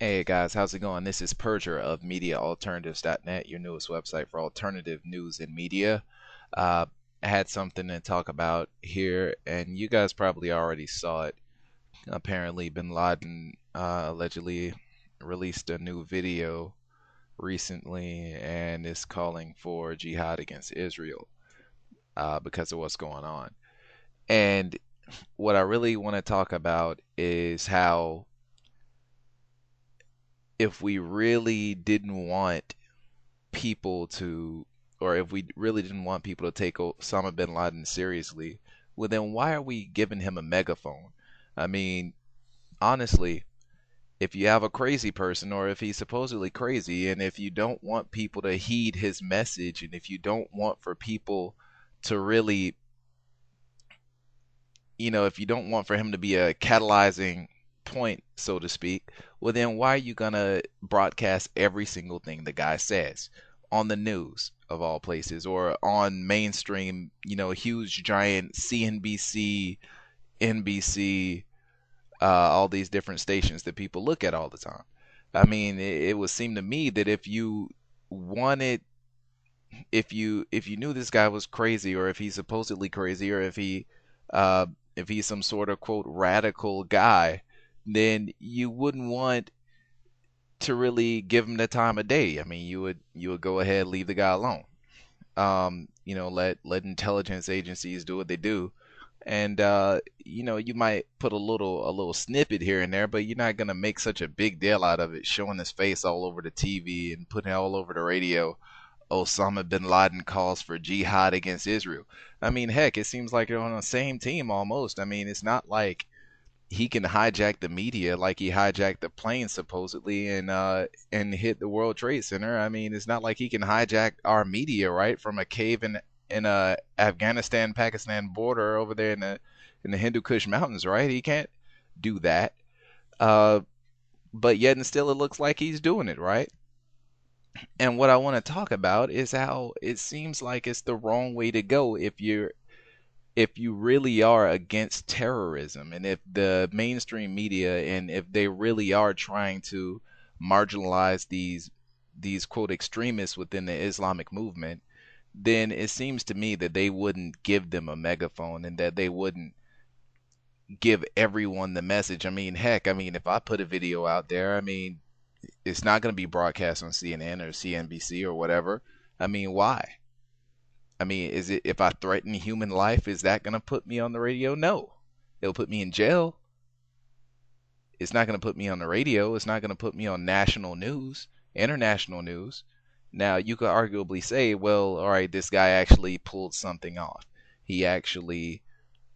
Hey guys, how's it going? This is Purger of MediaAlternatives.net, your newest website for alternative news and media. Uh, I had something to talk about here, and you guys probably already saw it. Apparently, Bin Laden allegedly released a new video recently and is calling for jihad against Israel because of what's going on. And what I really want to talk about is how if we really didn't want people to, or if we really didn't want people to take Osama bin Laden seriously, well, then why are we giving him a megaphone? I mean, honestly, if you have a crazy person, or if he's supposedly crazy, and if you don't want people to heed his message, and if you don't want for people to really, if you don't want for him to be a catalyzing point, so to speak, well, then why are you gonna broadcast every single thing the guy says on the news of all places, or on mainstream, huge giant CNBC, NBC, all these different stations that people look at all the time? I mean, it would seem to me that wanted, if you knew this guy was crazy, or if he's supposedly crazy, or uh, if he's some sort of quote radical guy, then you wouldn't want to really give him the time of day. I mean, you would go ahead, leave the guy alone. Let intelligence agencies do what they do, and you might put a little snippet here and there, but you're not gonna make such a big deal out of it, showing his face all over the TV and putting it all over the radio. Osama bin Laden calls for jihad against Israel. I mean, heck, it seems like they're on the same team almost. I mean, it's not like he can hijack the media like he hijacked the plane supposedly and hit the World Trade Center. I mean, it's not like he can hijack our media, right, from a cave in Afghanistan Pakistan border over there in the Hindu Kush Mountains, right? He can't do that. Uh, but yet and still, it looks like he's doing it, right? And what I want to talk about is how it seems like it's the wrong way to go if you really are against terrorism, and if the mainstream media, and if they really are trying to marginalize these quote extremists within the Islamic movement, then it seems to me that they wouldn't give them a megaphone, and that they wouldn't give everyone the message. I mean, heck, I mean, if I put a video out there, I mean, it's not going to be broadcast on CNN or CNBC or whatever. I mean, why? I mean, is it, if I threaten human life, is that going to put me on the radio? No. It'll put me in jail. It's not going to put me on the radio. It's not going to put me on national news, international news. Now, you could arguably say, well, all right, this guy actually pulled something off. He actually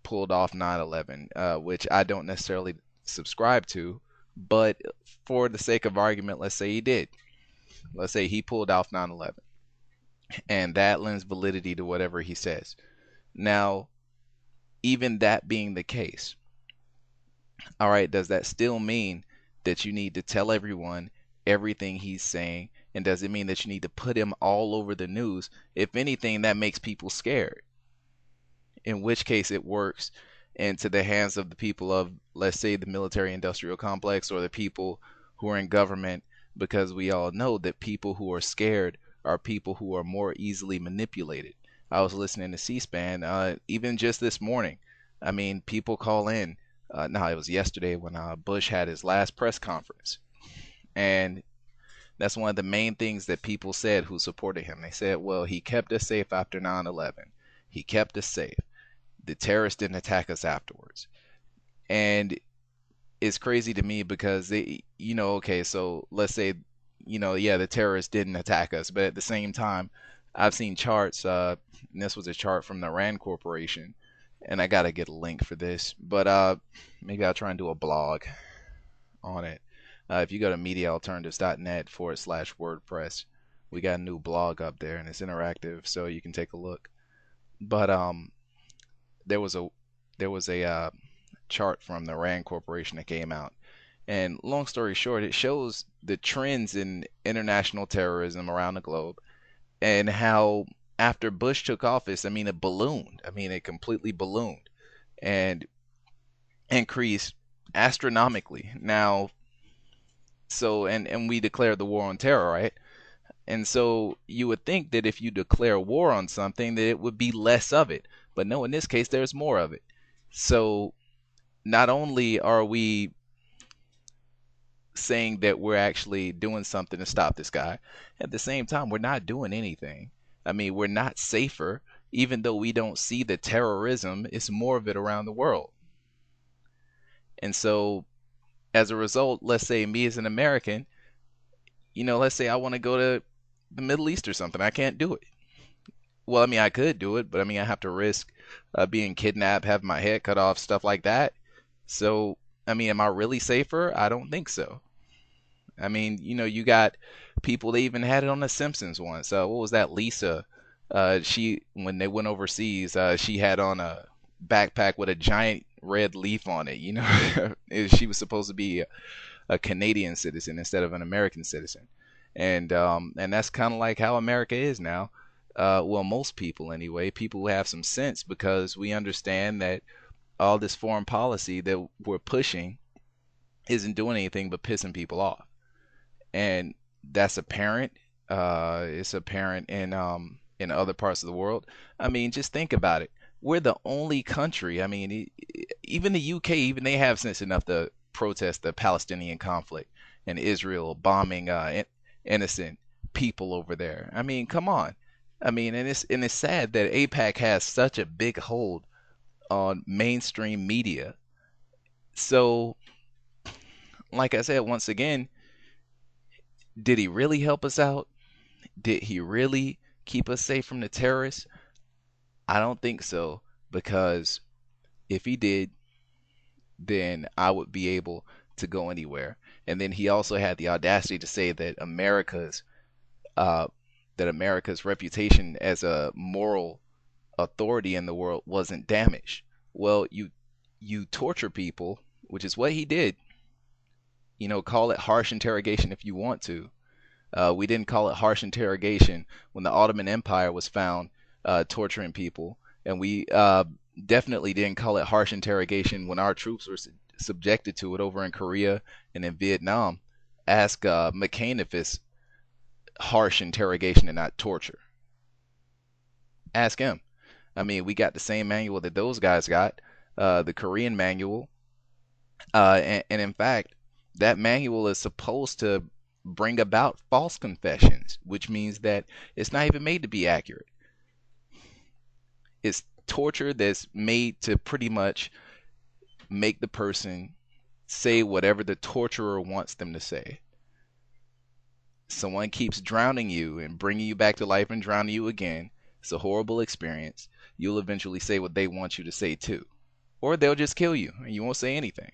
pulled off 9/11, which I don't necessarily subscribe to. But for the sake of argument, let's say he did. Let's say he pulled off 9/11, and that lends validity to whatever he says. Now, even that being the case, all right, does that still mean that you need to tell everyone everything he's saying? And does it mean that you need to put him all over the news? If anything, that makes people scared, in which case it works into the hands of the people of, let's say, the military industrial complex, or the people who are in government, because we all know that people who are scared are people who are more easily manipulated. I was listening to C-SPAN, even just this morning. I mean, people call in. No, it was yesterday when Bush had his last press conference. And that's one of the main things that people said who supported him. They said, well, he kept us safe after 9/11. He kept us safe. The terrorists didn't attack us afterwards. And it's crazy to me because okay, so let's say, yeah, the terrorists didn't attack us, but at the same time, I've seen charts, and this was a chart from the Rand Corporation, and I gotta get a link for this, but maybe I'll try and do a blog on it. If you go to mediaalternatives.net/WordPress, we got a new blog up there, and it's interactive, so you can take a look. But there was a chart from the Rand Corporation that came out. And long story short, it shows the trends in international terrorism around the globe, and how after Bush took office, I mean, it ballooned. I mean, it completely ballooned and increased astronomically. Now, So and we declared the war on terror, right? And so you would think that if you declare war on something, that it would be less of it. But no, in this case, there's more of it. So not only are we saying that we're actually doing something to stop this guy, at the same time, we're not doing anything. I mean, we're not safer, even though we don't see the terrorism, it's more of it around the world. And so as a result, let's say me as an American, let's say I want to go to the Middle East or something. I can't do it. Well, I mean, I could do it, but I mean, I have to risk being kidnapped, having my head cut off, stuff like that. So, I mean, am I really safer? I don't think so. I mean, you got people, they even had it on The Simpsons once. What was that? Lisa. She, when they went overseas, she had on a backpack with a giant red leaf on it. She was supposed to be a Canadian citizen instead of an American citizen. And that's kind of like how America is now. Well, most people anyway, people who have some sense, because we understand that all this foreign policy that we're pushing isn't doing anything but pissing people off. And that's apparent. It's apparent in other parts of the world. I mean, just think about it. We're the only country. I mean, even the UK, even they have sense enough to protest the Palestinian conflict and Israel bombing innocent people over there. I mean, come on. I mean, and it's sad that APAC has such a big hold on mainstream media. So, like I said, once again, did he really help us out? Did he really keep us safe from the terrorists? I don't think so, because if he did, then I would be able to go anywhere. And then he also had the audacity to say that uh, America's reputation as a moral authority in the world wasn't damaged. Well, you torture people, which is what he did. Call it harsh interrogation if you want to. We didn't call it harsh interrogation when the Ottoman Empire was found torturing people, and we definitely didn't call it harsh interrogation when our troops were subjected to it over in Korea and in Vietnam. Ask McCain if it's harsh interrogation and not torture. Ask him. I mean, we got the same manual that those guys got, the Korean manual, and in fact, that manual is supposed to bring about false confessions, which means that it's not even made to be accurate. It's torture that's made to pretty much make the person say whatever the torturer wants them to say. Someone keeps drowning you and bringing you back to life and drowning you again. It's a horrible experience. You'll eventually say what they want you to say too. Or they'll just kill you and you won't say anything.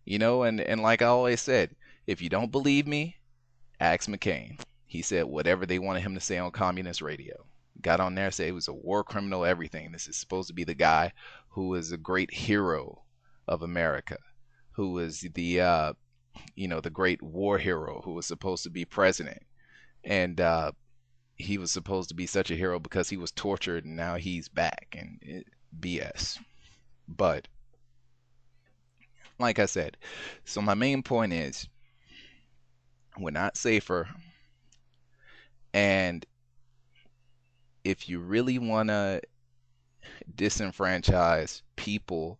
And like I always said, if you don't believe me, ask McCain. He said whatever they wanted him to say on communist radio. Got on there, said he was a war criminal, everything. This is supposed to be the guy who is a great hero of America, who was the great war hero who was supposed to be president. And he was supposed to be such a hero because he was tortured and now he's back. And BS. But like I said, so my main point is we're not safer. And if you really want to disenfranchise people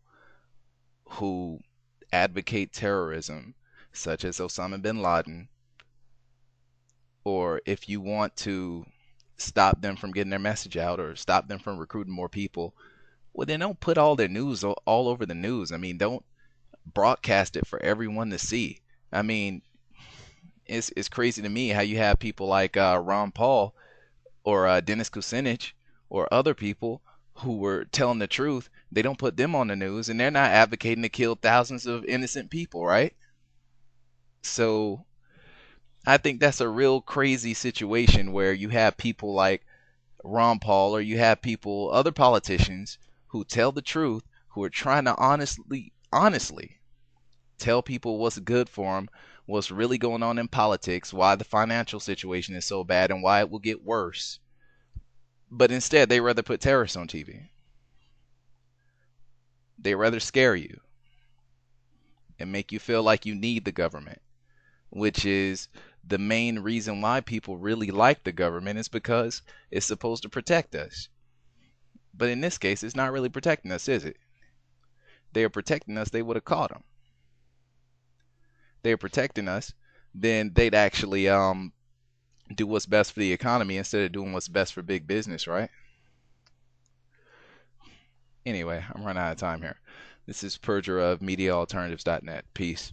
who advocate terrorism, such as Osama bin Laden, or if you want to stop them from getting their message out or stop them from recruiting more people, well, then don't put all their news all over the news. I mean, don't broadcast it for everyone to see. I mean, it's crazy to me how you have people like Ron Paul or Dennis Kucinich or other people who were telling the truth. They don't put them on the news, and they're not advocating to kill thousands of innocent people, right? So I think that's a real crazy situation where you have people like Ron Paul or you have people, other politicians who tell the truth, who are trying to honestly tell people what's good for them, what's really going on in politics, why the financial situation is so bad, and why it will get worse. But instead, they rather put terrorists on TV. They rather scare you. and make you feel like you need the government, which is the main reason why people really like the government is because it's supposed to protect us. But in this case, it's not really protecting us, is it? They are protecting us, they would have caught them. They're protecting us, then they'd actually do what's best for the economy instead of doing what's best for big business, right? Anyway, I'm running out of time here. This is Purger of MediaAlternatives.net. Peace.